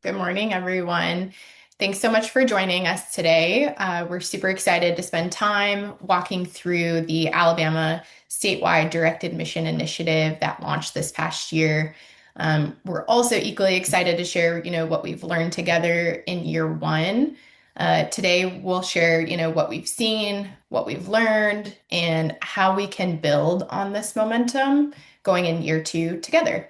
Good morning, everyone. Thanks so much for joining us today. We're super excited to spend time walking through the Alabama Statewide Direct Admission Initiative that launched this past year. We're also equally excited to share, what we've learned together in year one. Today, we'll share, what we've seen, what we've learned, and how we can build on this momentum going in year two together.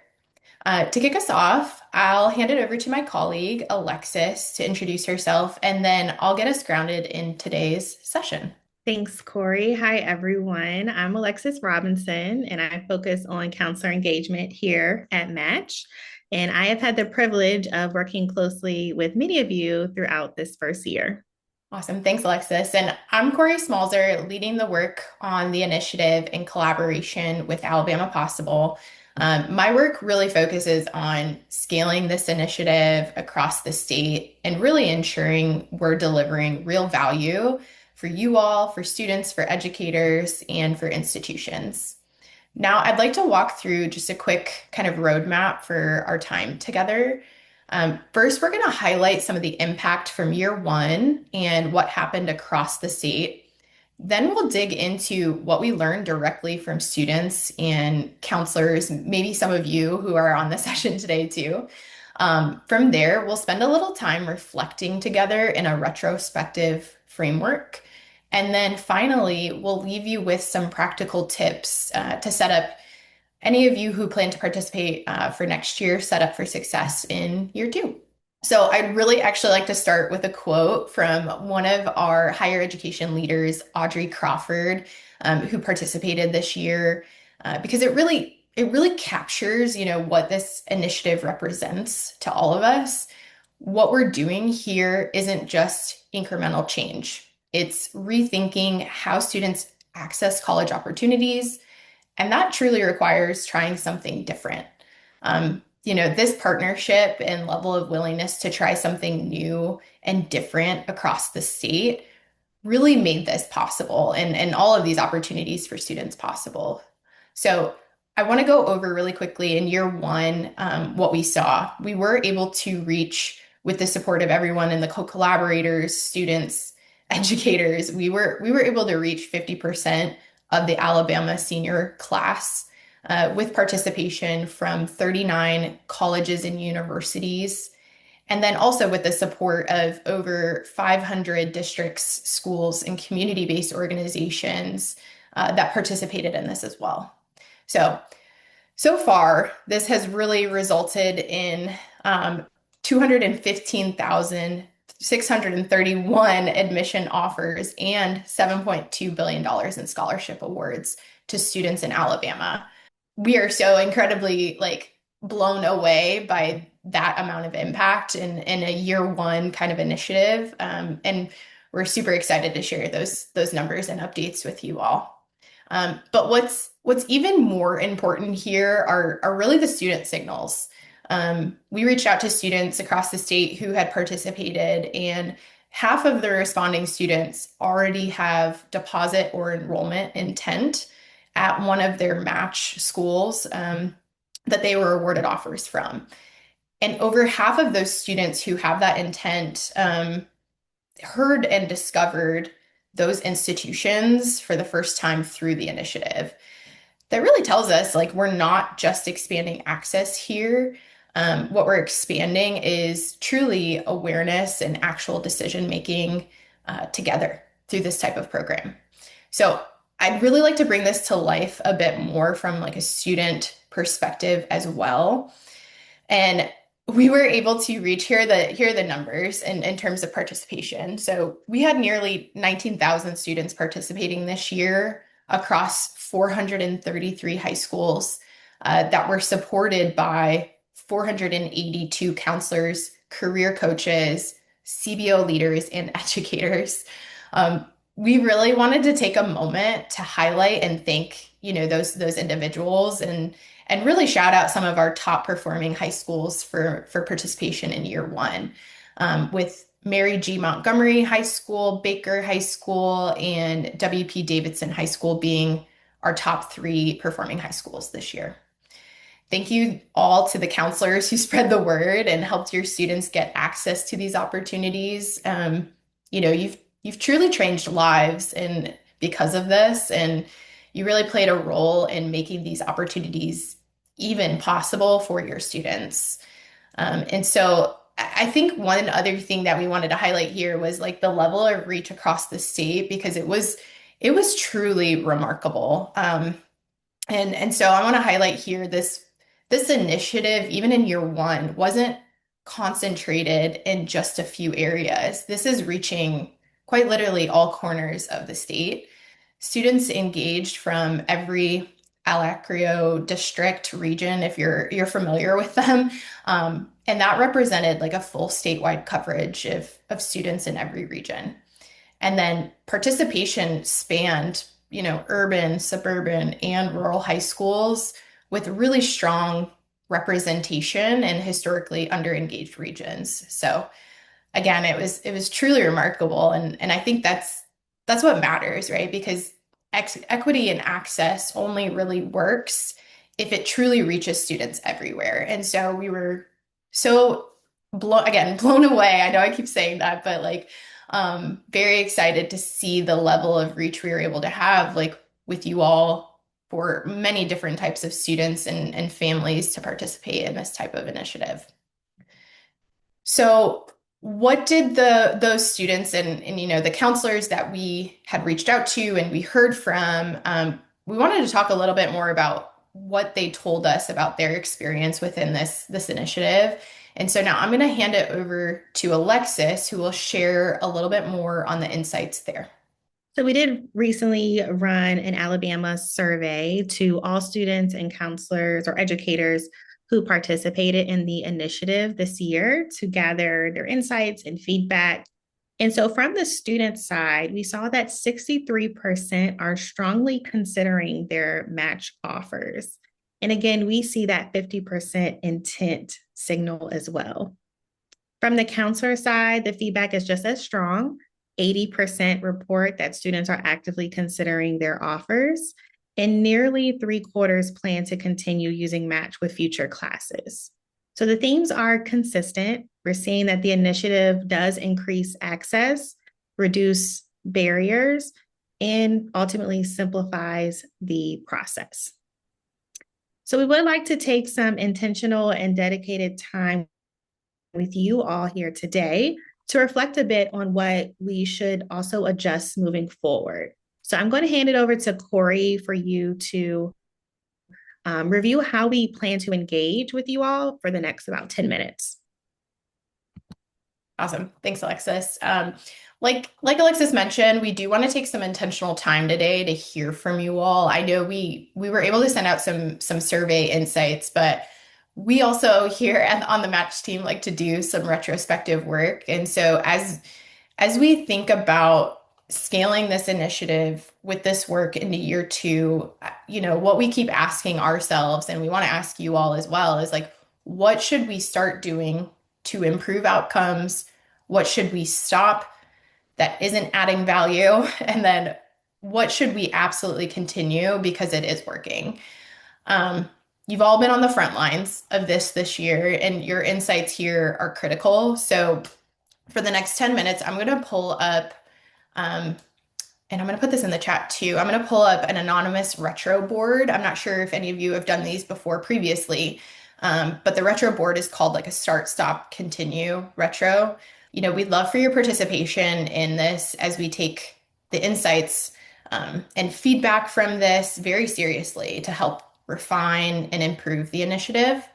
To kick us off, I'll hand it over to my colleague, Alexis, to introduce herself, and then I'll get us grounded in today's session. Thanks, Kory. Hi, everyone. I'm Alexis Robinson, and I focus on counselor engagement here at Match. And I have had the privilege of working closely with many of you throughout this first year. Awesome. Thanks, Alexis. And I'm Kory Smalzer, leading the work on the initiative in collaboration with Alabama Possible. My work really focuses on scaling this initiative across the state and really ensuring we're delivering real value for you all, for students, for educators, and for institutions. Now, I'd like to walk through just a quick kind of roadmap for our time together. First, we're going to highlight some of the impact from year one and what happened across the state. Then we'll dig into what we learned directly from students and counselors, maybe some of you who are on the session today too. From there, we'll spend a little time reflecting together in a retrospective framework. And then finally, we'll leave you with some practical tips to set up any of you who plan to participate for next year, set up for success in year two. So I'd really actually like to start with a quote from one of our higher education leaders, Audrey Crawford, who participated this year, because it really captures, what this initiative represents to all of us. What we're doing here isn't just incremental change. It's rethinking how students access college opportunities, and that truly requires trying something different. This partnership and level of willingness to try something new and different across the state really made this possible and all of these opportunities for students possible. So I want to go over really quickly in year one what we saw. We were able to reach, with the support of everyone and the co-collaborators, students, educators, we were able to reach 50% of the Alabama senior class with participation from 39 colleges and universities, and then also with the support of over 500 districts, schools, and community-based organizations that participated in this as well. So far, this has really resulted in 215,631 admission offers and $7.2 billion in scholarship awards to students in Alabama. We are so incredibly blown away by that amount of impact in a year one kind of initiative. And we're super excited to share those numbers and updates with you all. But what's even more important here are really the student signals. We reached out to students across the state who had participated, and half of the responding students already have deposit or enrollment intent at one of their match schools that they were awarded offers from. And over half of those students who have that intent heard and discovered those institutions for the first time through the initiative. That really tells us we're not just expanding access here. What we're expanding is truly awareness and actual decision making together through this type of program. So I'd really like to bring this to life a bit more from a student perspective as well. And we were able to reach here are the numbers in terms of participation. So we had nearly 19,000 students participating this year across 433 high schools that were supported by 482 counselors, career coaches, CBO leaders, and educators. We really wanted to take a moment to highlight and thank, those individuals and really shout out some of our top performing high schools for participation in year one, with Mary G. Montgomery High School, Baker High School, and W.P. Davidson High School being our top three performing high schools this year. Thank you all to the counselors who spread the word and helped your students get access to these opportunities. You've truly changed lives and because of this, and you really played a role in making these opportunities even possible for your students. And so I think one other thing that we wanted to highlight here was like the level of reach across the state because it was truly remarkable. And so I want to highlight here this initiative, even in year one, wasn't concentrated in just a few areas. This is reaching quite literally all corners of the state. Students engaged from every Alacrio district region, if you're familiar with them. And that represented like a full statewide coverage of students in every region. And then participation spanned, urban, suburban, and rural high schools with really strong representation in historically underengaged regions. So again, it was truly remarkable, and I think that's what matters, right? Because equity and access only really works if it truly reaches students everywhere. And so we were so blown away. I know I keep saying that, but like very excited to see the level of reach we were able to have, like with you all for many different types of students and families to participate in this type of initiative. So, what did those students and the counselors that we had reached out to and we heard from? We wanted to talk a little bit more about what they told us about their experience within this initiative. And so now I'm going to hand it over to Alexis, who will share a little bit more on the insights there. So we did recently run an Alabama survey to all students and counselors or educators who participated in the initiative this year to gather their insights and feedback. And so from the student side, we saw that 63% are strongly considering their match offers. And again, we see that 50% intent signal as well. From the counselor side, the feedback is just as strong. 80% report that students are actively considering their offers, and nearly three-quarters plan to continue using Match with future classes. So the themes are consistent. We're seeing that the initiative does increase access, reduce barriers, and ultimately simplifies the process. So we would like to take some intentional and dedicated time with you all here today to reflect a bit on what we should also adjust moving forward. So I'm going to hand it over to Kory for you to review how we plan to engage with you all for the next about 10 minutes. Awesome. Thanks, Alexis. Like Alexis mentioned, we do want to take some intentional time today to hear from you all. I know we were able to send out some survey insights, but we also here on the Match team like to do some retrospective work. And so as we think about scaling this initiative with this work into year two, what we keep asking ourselves, and we want to ask you all as well, is like, what should we start doing to improve outcomes? What should we stop that isn't adding value? And then what should we absolutely continue because it is working? You've all been on the front lines of this year, and your insights here are critical. So for the next 10 minutes, I'm going to pull up, and I'm going to put this in the chat too. I'm going to pull up an anonymous retro board. I'm not sure if any of you have done these before previously, but the retro board is called like a start, stop, continue retro. We'd love for your participation in this as we take the insights and feedback from this very seriously to help refine and improve the initiative.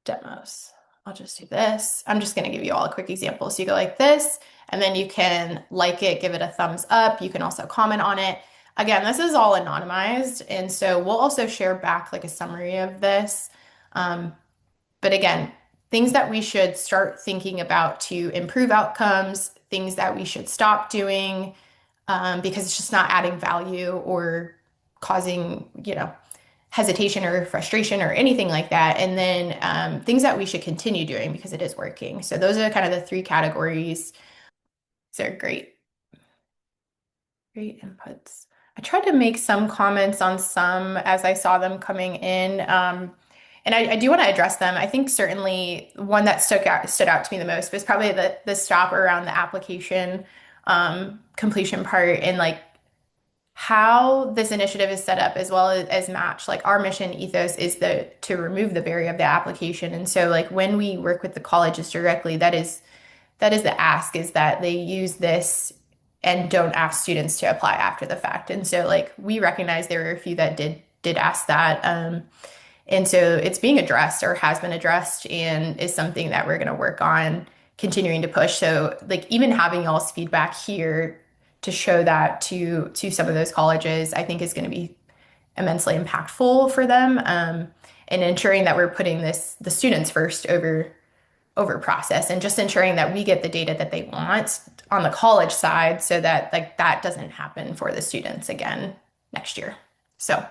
Demos. I'll just do this. I'm just going to give you all a quick example. So you go like this, and then you can like it, give it a thumbs up. You can also comment on it. Again, this is all anonymized, and so we'll also share back like a summary of this. But again, things that we should start thinking about to improve outcomes, things that we should stop doing because it's just not adding value or causing, hesitation or frustration or anything like that. And then things that we should continue doing because it is working. So those are kind of the three categories. These are great inputs. I tried to make some comments on some as I saw them coming in. And I do want to address them. I think certainly one that stood out to me the most was probably the stop around the application completion part and like how this initiative is set up as well as match. Like our mission ethos is to remove the barrier of the application. And so like when we work with the colleges directly, that is the ask is that they use this and don't ask students to apply after the fact. And so like we recognize there were a few that did ask that. And so it's being addressed or has been addressed and is something that we're going to work on continuing to push. So like even having y'all's feedback here to show that to some of those colleges, I think is going to be immensely impactful for them. And ensuring that we're putting the students first over process and just ensuring that we get the data that they want on the college side so that like that doesn't happen for the students again next year. So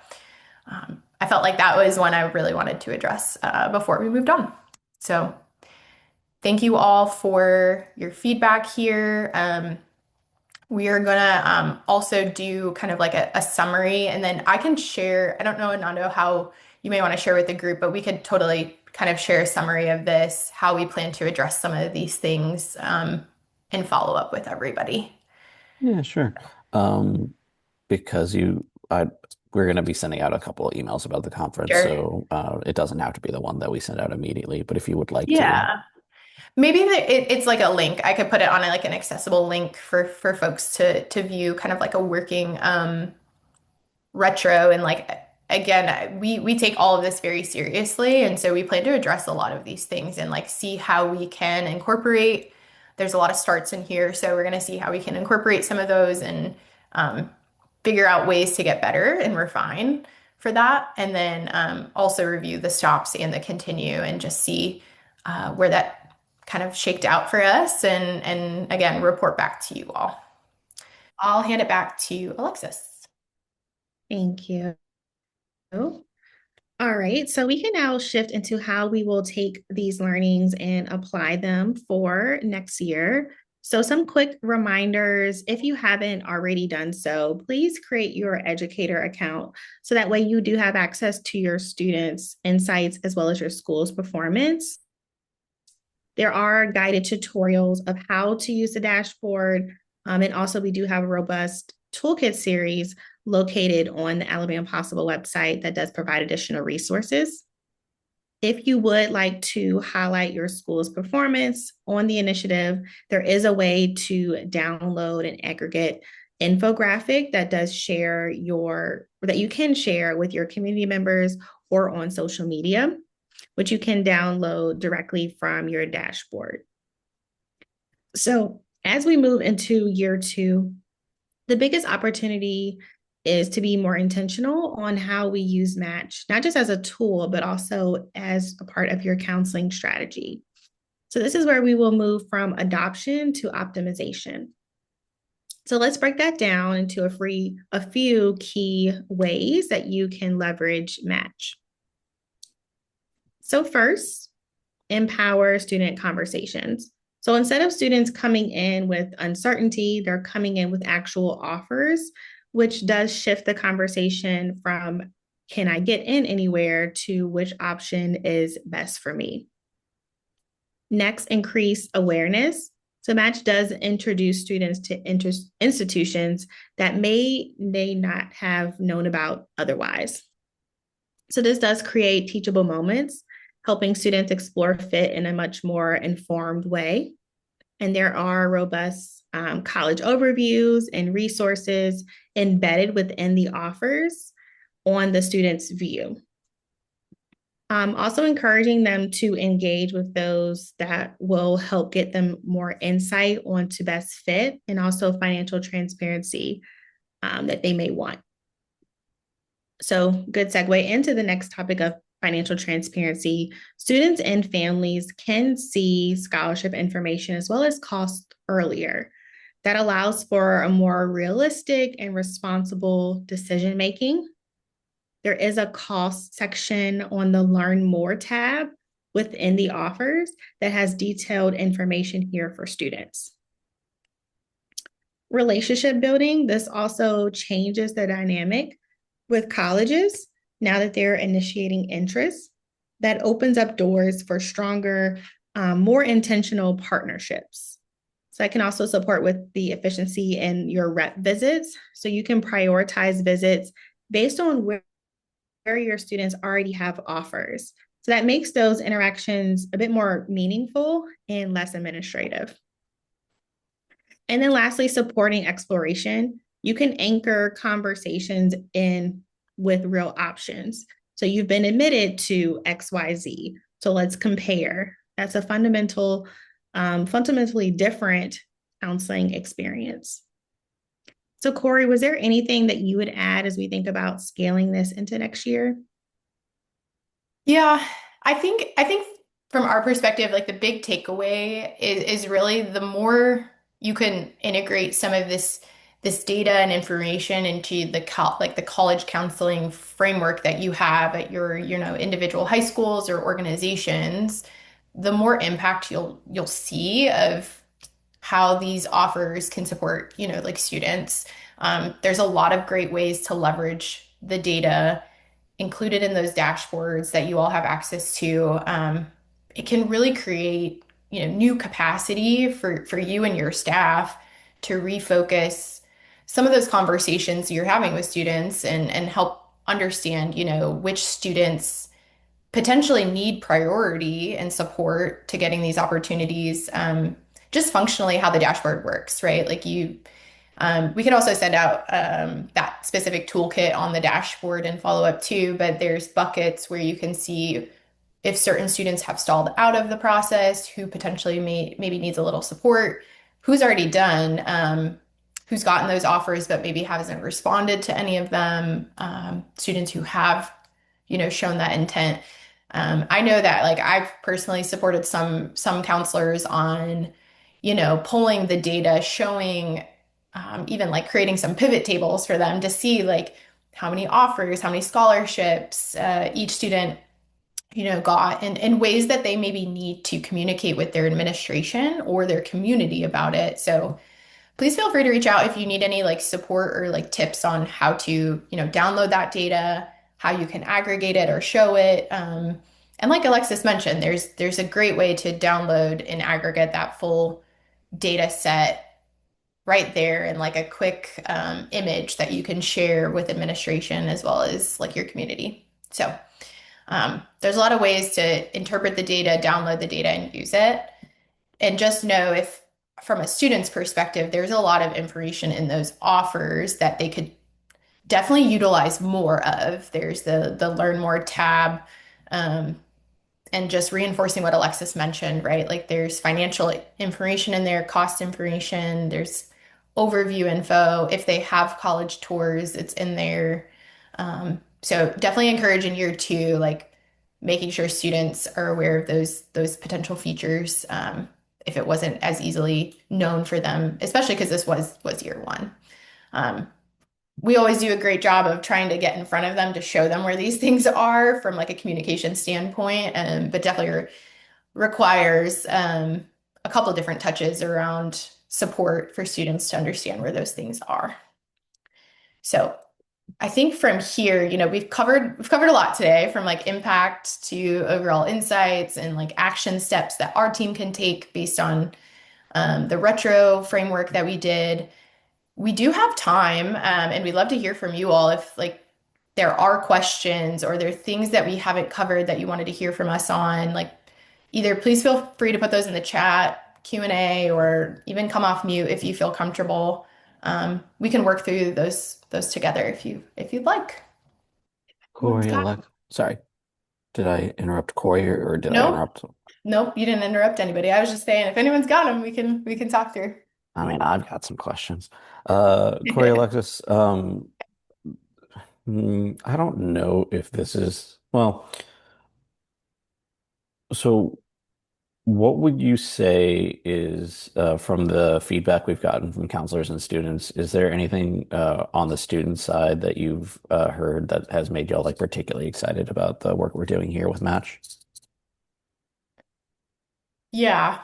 I felt like that was one I really wanted to address before we moved on. So thank you all for your feedback here. We are gonna also do kind of like a summary, and then I can share. I don't know, Anando, how you may want to share with the group, but we could totally kind of share a summary of this, how we plan to address some of these things, and follow up with everybody. Yeah, sure. Um, because we're going to be sending out a couple of emails about the conference, Sure. so it doesn't have to be the one that we send out immediately. But if you would like to, Yeah. Maybe it's like a link. I could put it on like an accessible link for folks to view, kind of like a working retro and like again we take all of this very seriously and so we plan to address a lot of these things and like see how we can incorporate. There's a lot of starts in here, so we're going to see how we can incorporate some of those and um, figure out ways to get better and refine for that, and then also review the stops and the continue and just see where that kind of shaked out for us, and again report back to you all. I'll hand it back to Alexis. Thank you. All right, so we can now shift into how we will take these learnings and apply them for next year. So, some quick reminders if you haven't already done so, please create your educator account so that way you do have access to your students' insights as well as your school's performance. There are guided tutorials of how to use the dashboard. And also, we do have a robust toolkit series located on the Alabama Possible website that does provide additional resources. If you would like to highlight your school's performance on the initiative, there is a way to download an aggregate infographic that does share that you can share with your community members or on social media, which you can download directly from your dashboard. So as we move into year 2, the biggest opportunity is to be more intentional on how we use Match, not just as a tool, but also as a part of your counseling strategy. So this is where we will move from adoption to optimization. So let's break that down into a few key ways that you can leverage Match. So first, empower student conversations. So instead of students coming in with uncertainty, they're coming in with actual offers, which does shift the conversation from can I get in anywhere to which option is best for me. Next, increase awareness. So Match does introduce students to institutions that may not have known about otherwise. So this does create teachable moments, helping students explore fit in a much more informed way. And there are robust college overviews and resources embedded within the offers on the student's view. Also encouraging them to engage with those that will help get them more insight onto best fit and also financial transparency that they may want. So good segue into the next topic of financial transparency. Students and families can see scholarship information as well as costs earlier. That allows for a more realistic and responsible decision making. There is a cost section on the Learn More tab within the offers that has detailed information here for students. Relationship building, this also changes the dynamic with colleges now that they're initiating interest. That opens up doors for stronger, more intentional partnerships. So I can also support with the efficiency in your rep visits. So you can prioritize visits based on where your students already have offers. So that makes those interactions a bit more meaningful and less administrative. And then lastly, supporting exploration. You can anchor conversations in with real options. So you've been admitted to XYZ. So let's compare. That's a fundamentally different counseling experience. So Kory, was there anything that you would add as we think about scaling this into next year? Yeah, I think from our perspective, like the big takeaway is really the more you can integrate some of this data and information into like the college counseling framework that you have at your, individual high schools or organizations, the more impact you'll see of how these offers can support, like students. There's a lot of great ways to leverage the data included in those dashboards that you all have access to. It can really create, new capacity for you and your staff to refocus some of those conversations you're having with students and help understand, which students potentially need priority and support to getting these opportunities. Just functionally how the dashboard works, right? Like we could also send out that specific toolkit on the dashboard and follow up too, but there's buckets where you can see if certain students have stalled out of the process, who potentially maybe needs a little support, who's already done, who's gotten those offers but maybe hasn't responded to any of them, students who have, shown that intent. I know that like I've personally supported some counselors on, pulling the data, showing even like creating some pivot tables for them to see like how many offers, how many scholarships each student, got in ways that they maybe need to communicate with their administration or their community about it. So please feel free to reach out if you need any like support or like tips on how to, download that data, how you can aggregate it or show it. And like Alexis mentioned, there's a great way to download and aggregate that full data set right there in like a quick image that you can share with administration as well as like your community. So there's a lot of ways to interpret the data, download the data, and use it. And just know if, from a student's perspective, there's a lot of information in those offers that they could definitely utilize more of. There's the Learn More tab, and just reinforcing what Alexis mentioned, right? Like there's financial information in there, cost information, there's overview info. If they have college tours, it's in there. So definitely encourage in year two, like making sure students are aware of those potential features. If it wasn't as easily known for them, especially because this was year one. Um, we always do a great job of trying to get in front of them to show them where these things are from like a communication standpoint, but definitely requires a couple of different touches around support for students to understand where those things are. So I think from here, we've covered a lot today, from like impact to overall insights and like action steps that our team can take based on the retro framework that we did. We do have time, and we'd love to hear from you all if like there are questions or there are things that we haven't covered that you wanted to hear from us on. Like either please feel free to put those in the chat, Q&A, or even come off mute if you feel comfortable. We can work through those together if you'd like. Anyone's Kory, got- Sorry, did I interrupt Kory or did I Nope, interrupt? nope, you didn't interrupt anybody. I was just saying if anyone's got them, we can talk through. I mean, I've got some questions. Kory, Alexis, I don't know if this is, well, so what would you say is, from the feedback we've gotten from counselors and students, is there anything on the student side that you've heard that has made y'all like particularly excited about the work we're doing here with Match? Yeah.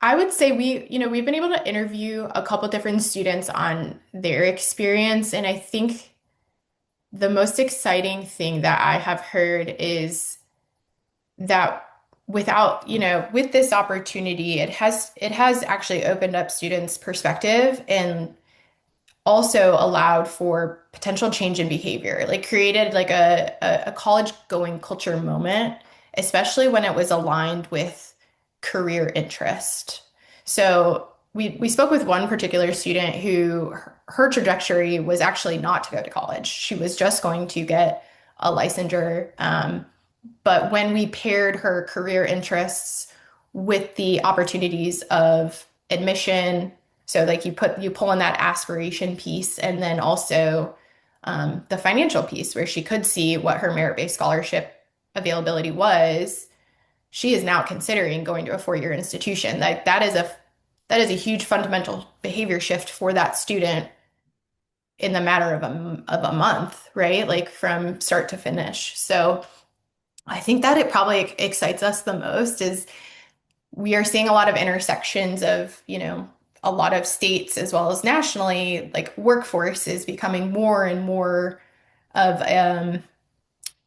I would say we've been able to interview a couple different students on their experience, and I think the most exciting thing that I have heard is that with this opportunity, it has actually opened up students' perspective and also allowed for potential change in behavior, like created like a college going culture moment, especially when it was aligned with career interest. So we spoke with one particular student who her trajectory was actually not to go to college. She was just going to get a licensure. But when we paired her career interests with the opportunities of admission, so like you pull in that aspiration piece and then also the financial piece where she could see what her merit-based scholarship availability was, she is now considering going to a four-year institution. That is a huge fundamental behavior shift for that student in the matter of a month, right? Like from start to finish. So I think that it probably excites us the most is we are seeing a lot of intersections of, a lot of states as well as nationally, like workforce is becoming more and more of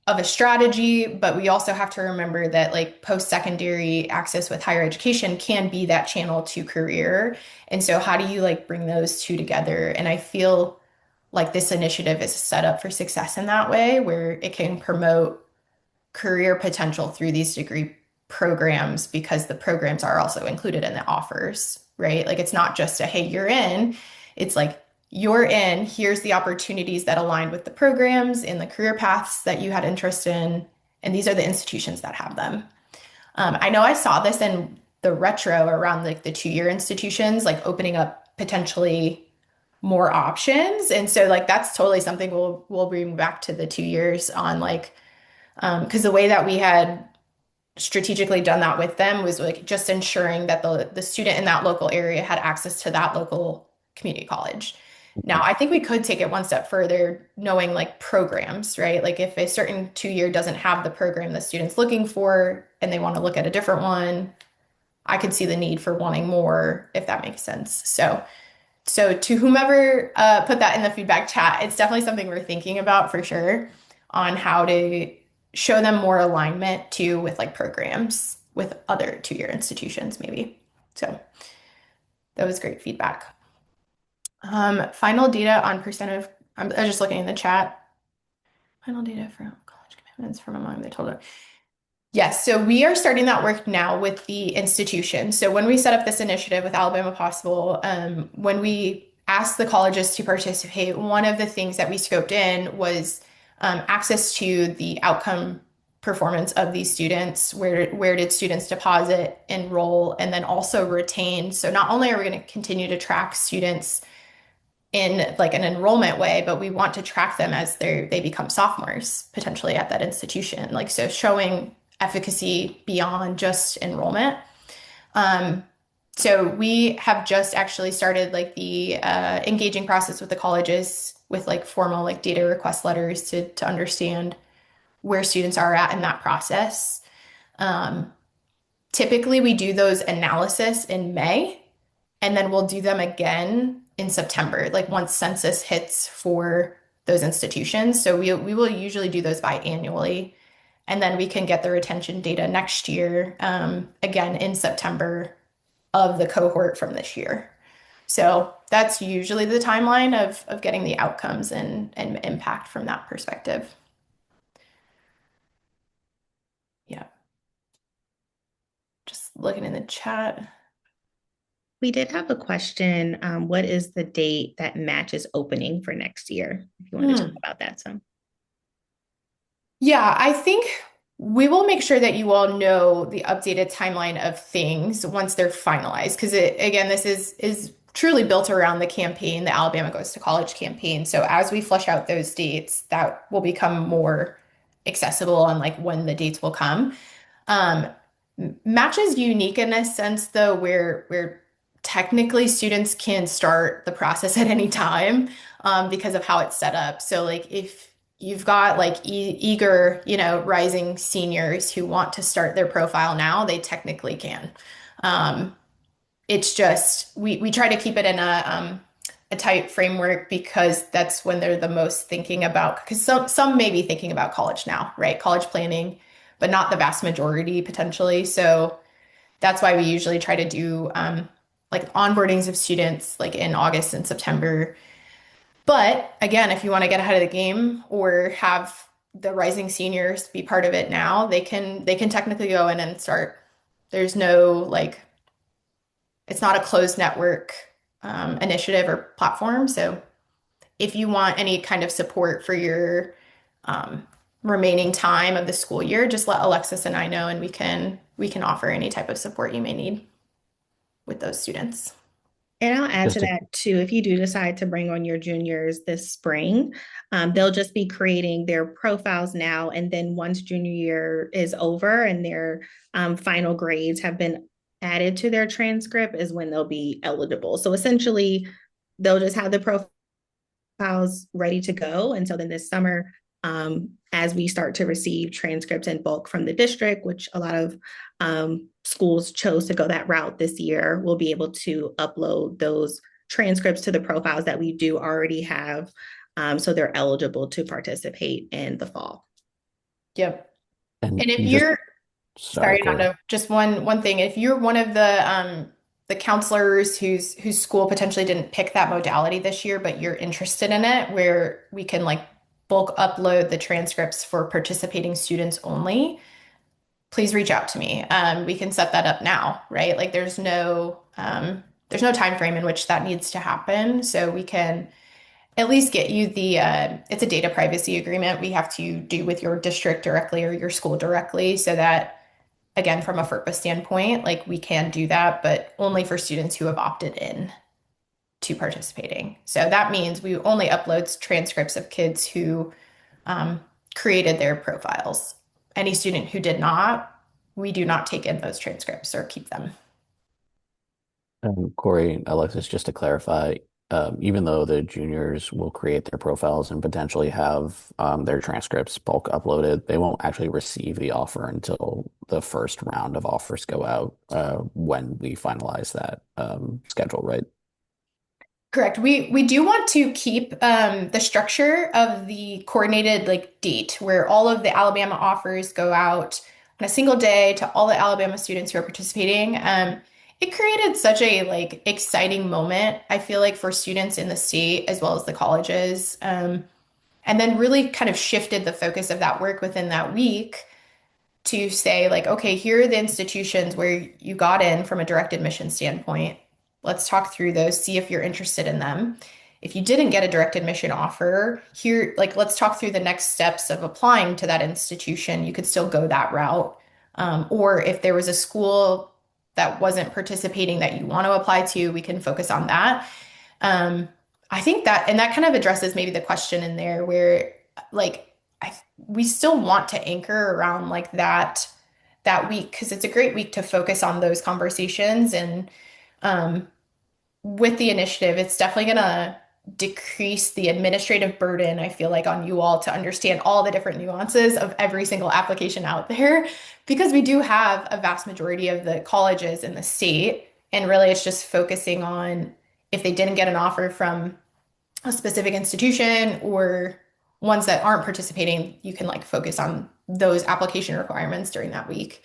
of a strategy, but we also have to remember that like post-secondary access with higher education can be that channel to career. And so how do you like bring those two together? And I feel like this initiative is set up for success in that way, where it can promote career potential through these degree programs because the programs are also included in the offers, right? Like it's not just a, hey, you're in. It's like, you're in, here's the opportunities that align with the programs and the career paths that you had interest in. And these are the institutions that have them. I know I saw this in the retro around like the two-year institutions, like opening up potentially more options. And so like that's totally something we'll bring back to the 2 years on like because the way that we had strategically done that with them was like just ensuring that the student in that local area had access to that local community college. Now, I think we could take it one step further, knowing like programs, right? Like if a certain 2 year doesn't have the program the student's looking for and they want to look at a different one, I could see the need for wanting more, if that makes sense. So to whomever put that in the feedback chat, it's definitely something we're thinking about for sure on how to show them more alignment too with like programs with other 2 year institutions maybe. So that was great feedback. Final data on percent of, I was just looking in the chat. Final data from college commitments from among the total. Yes, so we are starting that work now with the institution. So when we set up this initiative with Alabama Possible, when we asked the colleges to participate, one of the things that we scoped in was access to the outcome performance of these students. Where did students deposit, enroll, and then also retain? So not only are we going to continue to track students in like an enrollment way, but we want to track them as they become sophomores potentially at that institution. Like so showing efficacy beyond just enrollment. So we have just actually started like the engaging process with the colleges with like formal like data request letters to understand where students are at in that process. Typically we do those analysis in May and then we'll do them again in September, like once census hits for those institutions. So we will usually do those biannually. And then we can get the retention data next year, again in September of the cohort from this year. So that's usually the timeline of getting the outcomes and impact from that perspective. Yeah. Just looking in the chat. We did have a question. What is the date that Match is opening for next year? If you want to talk about that some. Yeah, I think we will make sure that you all know the updated timeline of things once they're finalized. Because again, this is truly built around the campaign, the Alabama Goes to College campaign. So as we flush out those dates, that will become more accessible on like when the dates will come. Um, Match is unique in a sense, though, where technically students can start the process at any time because of how it's set up. So like if you've got like eager, rising seniors who want to start their profile now, they technically can. Um, It's just we try to keep it in a tight framework because that's when they're the most thinking about, because some may be thinking about college now, right? College planning, but not the vast majority potentially. So that's why we usually try to do like onboardings of students like in August and September. But again, if you want to get ahead of the game or have the rising seniors be part of it now, they can technically go in and start. There's no like it's not a closed network initiative or platform. So if you want any kind of support for your um, remaining time of the school year, just let Alexis and I know, and we can offer any type of support you may need with those students. And I'll add Just to to that too. If you do decide to bring on your juniors this spring, they'll just be creating their profiles now. And then once junior year is over and their final grades have been added to their transcript, is when they'll be eligible. So essentially, they'll just have the profiles ready to go. And so then this summer, as we start to receive transcripts in bulk from the district, which a lot of schools chose to go that route this year, we'll be able to upload those transcripts to the profiles that we do already have. So they're eligible to participate in the fall. Yep. and And if you just you're sorry, sorry, Kory. Nando, just one thing. If you're one of the counselors whose school potentially didn't pick that modality this year, but you're interested in it, where we can like bulk upload the transcripts for participating students only, please reach out to me. We can set that up now, right? Like there's no time frame in which that needs to happen. So we can at least get you the it's a data privacy agreement we have to do with your district directly or your school directly so that again from a FERPA standpoint, like we can do that, but only for students who have opted in to participating. So that means we only upload transcripts of kids who um, created their profiles. Any student who did not, we do not take in those transcripts or keep them. Kory and Alexis, just to clarify, even though the juniors will create their profiles and potentially have their transcripts bulk uploaded, they won't actually receive the offer until the first round of offers go out when we finalize that schedule, right? Correct. We do want to keep the structure of the coordinated like date where all of the Alabama offers go out on a single day to all the Alabama students who are participating. It created such a like exciting moment, I feel like, for students in the state as well as the colleges, and then really kind of shifted the focus of that work within that week to say like, okay, here are the institutions where you got in from a direct admission standpoint. Let's talk through those, see if you're interested in them. If you didn't get a direct admission offer, here, like, let's talk through the next steps of applying to that institution. You could still go that route. Or if there was a school that wasn't participating that you want to apply to, we can focus on that. Um, I think that, and that kind of addresses maybe the question in there where, like, we still want to anchor around like that week because it's a great week to focus on those conversations and um, with the initiative, it's definitely going to decrease the administrative burden, I feel like, on you all to understand all the different nuances of every single application out there because we do have a vast majority of the colleges in the state. And really, it's just focusing on if they didn't get an offer from a specific institution or ones that aren't participating, you can like focus on those application requirements during that week.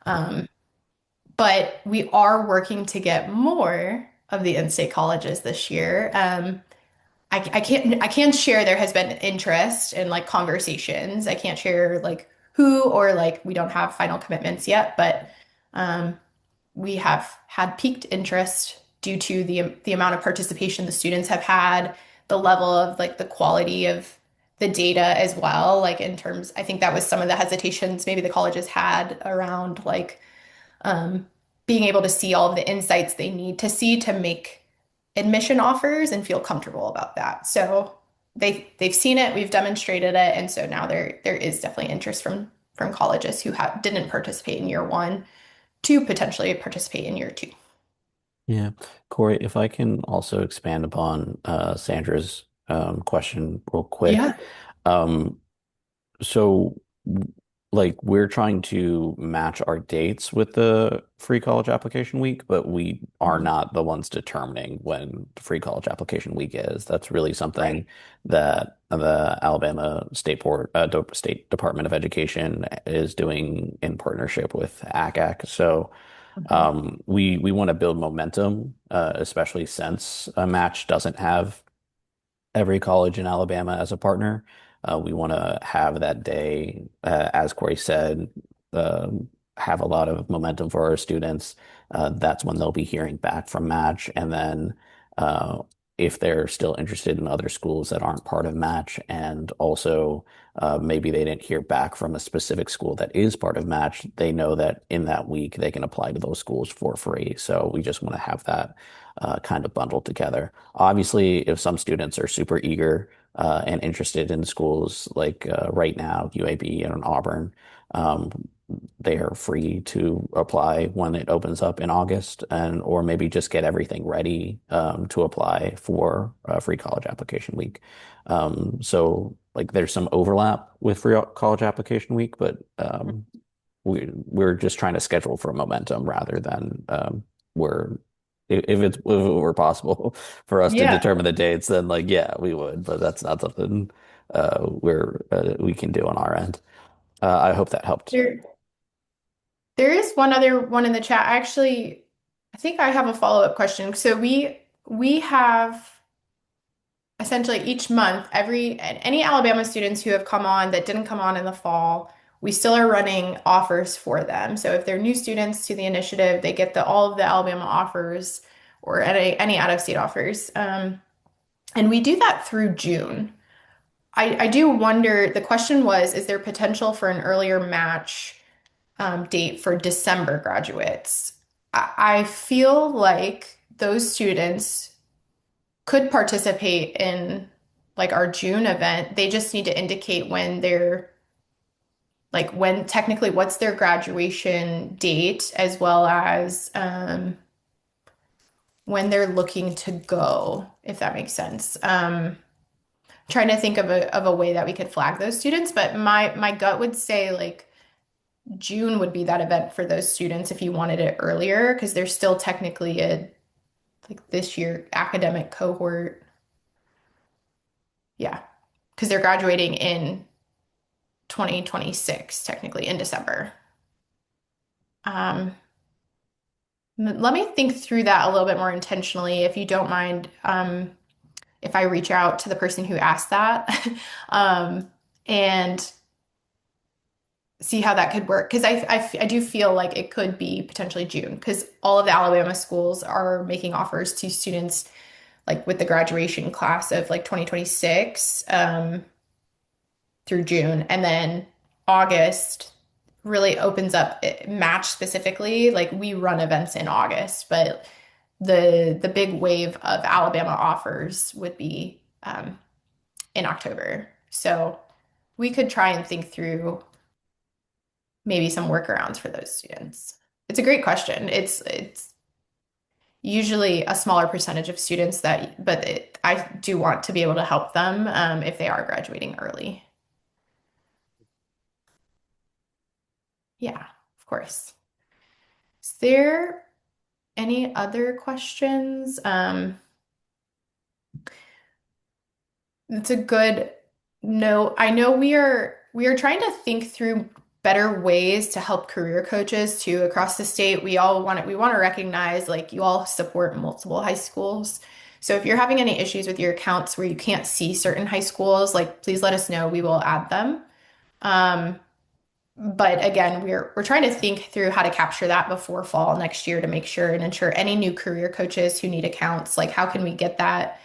Um, but we are working to get more of the in-state colleges this year. I can't share there has been interest in like conversations. I can't share like who or like we don't have final commitments yet, but um, we have had peaked interest due to the amount of participation the students have had, the level of like the quality of the data as well. Like in terms, I think that was some of the hesitations maybe the colleges had around like um, being able to see all of the insights they need to see to make admission offers and feel comfortable about that. So they've seen it, we've demonstrated it, and so now there is definitely interest from colleges who didn't participate in year one to potentially participate in year two. Yeah. Kory, if I can also expand upon Sandra's question real quick. Yeah. Um, so like we're trying to match our dates with the free college application week, but we are Mhm. not the ones determining when the free college application week is. That's really something Right. that the Alabama State Department of Education is doing in partnership with ACAC. So Mhm. we want to build momentum, especially since a match doesn't have every college in Alabama as a partner. We want to have that day, as Kory said, have a lot of momentum for our students. That's when they'll be hearing back from Match. And then uh, if they're still interested in other schools that aren't part of Match, and also maybe they didn't hear back from a specific school that is part of Match, they know that in that week they can apply to those schools for free. So we just want to have that kind of bundled together. Obviously, if some students are super eager and interested in schools like right now, UAB and Auburn, um, they are free to apply when it opens up in August, and or maybe just get everything ready to apply for free college application week. So like there's some overlap with free college application week, but we're just trying to schedule for momentum rather than we're if it were possible for us to Yeah. determine the dates, then like yeah, we would, but that's not something we can do on our end. I hope that helped. There, there is one other one in the chat. Actually, I think I have a follow-up question. So we have essentially each month, every any Alabama students who have come on that didn't come on in the fall, we still are running offers for them. So if they're new students to the initiative, they get the all of the Alabama offers or any out-of-state offers. And we do that through June. I do wonder, the question was, is there potential for an earlier match date for December graduates? I feel like those students could participate in like our June event. They just need to indicate when they're like when technically what's their graduation date as well as when they're looking to go, if that makes sense. Trying to think of a way that we could flag those students, but my gut would say like June would be that event for those students if you wanted it earlier because they're still technically a like this year academic cohort. Yeah, because they're graduating in 2026, technically in December. Um, Let me think through that a little bit more intentionally, if you don't mind, if I reach out to the person who asked that, and see how that could work. Because I do feel like it could be potentially June, because all of the Alabama schools are making offers to students like with the graduation class of like 2026. Through June. And then August really opens up Match specifically. Like we run events in August, but the big wave of Alabama offers would be in October. So we could try and think through maybe some workarounds for those students. It's a great question. It's usually a smaller percentage of students that, but I do want to be able to help them if they are graduating early. Yeah, of course. Is there any other questions? It's a good note. I know we are trying to think through better ways to help career coaches too across the state. We want to recognize like you all support multiple high schools. So if you're having any issues with your accounts where you can't see certain high schools, like please let us know. We will add them. Um, But again, we're trying to think through how to capture that before fall next year to make sure and ensure any new career coaches who need accounts, like how can we get that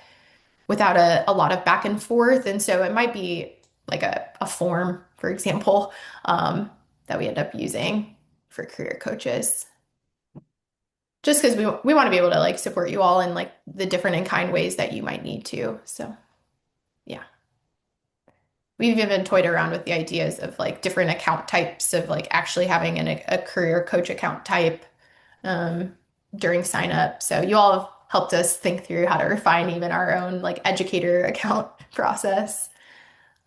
without a lot of back and forth? And so it might be like a form, for example, that we end up using for career coaches. Just because we want to be able to like support you all in like the different and kind ways that you might need to. So yeah. We've even toyed around with the ideas of like different account types of like actually having a career coach account type um, during sign up. So you all have helped us think through how to refine even our own like educator account process.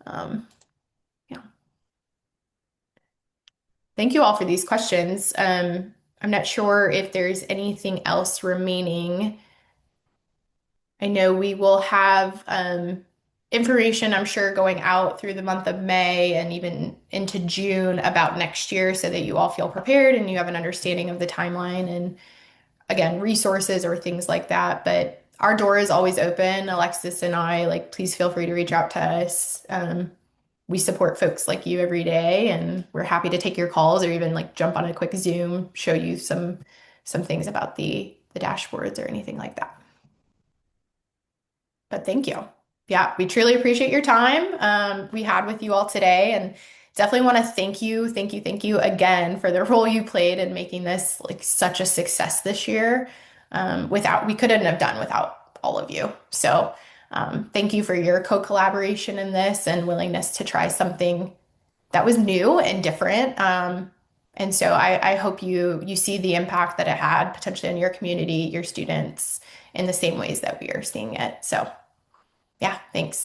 Um, yeah. Thank you all for these questions. I'm not sure if there's anything else remaining. I know we will have information, I'm sure, going out through the month of May and even into June about next year so that you all feel prepared and you have an understanding of the timeline and, again, resources or things like that. But our door is always open. Alexis and I, like, please feel free to reach out to us. We support folks like you every day, and we're happy to take your calls or even like jump on a quick Zoom, show you some things about the dashboards or anything like that. But thank you. Yeah, we truly appreciate your time we had with you all today, and definitely want to thank you again for the role you played in making this like such a success this year. We couldn't have done without all of you. So thank you for your co-collaboration in this and willingness to try something that was new and different. And so I hope you see the impact that it had potentially in your community, your students, in the same ways that we are seeing it. So yeah, thanks.